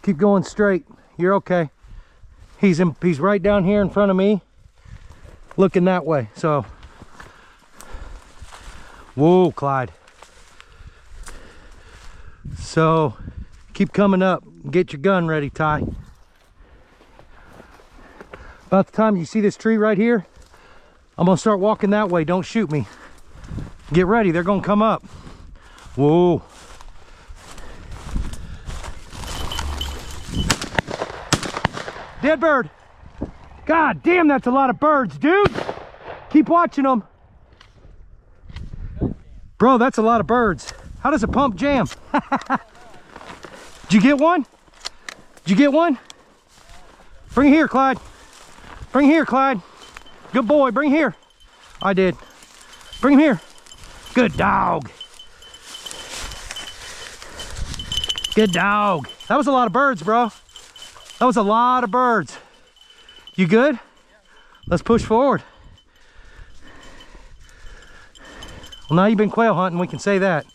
Keep going straight. You're okay. He's right down here in front of me, looking that way. So, whoa, Clyde. So, keep coming up. Get your gun ready, Ty. About the time you see this tree right here, I'm gonna start walking that way. Don't shoot me. Get ready, they're gonna come up. Whoa. Dead bird. God damn, that's a lot of birds, dude. Keep watching them. Bro, that's a lot of birds. How does a pump jam? Did you get one? Did you get one? Bring it here, Clyde. Bring it here, Clyde. Good boy, bring it here. I did. Bring him here. Good dog. Good dog. That was a lot of birds, bro. That was a lot of birds. You good? Yeah. Let's push forward. Well, now you've been quail hunting, we can say that.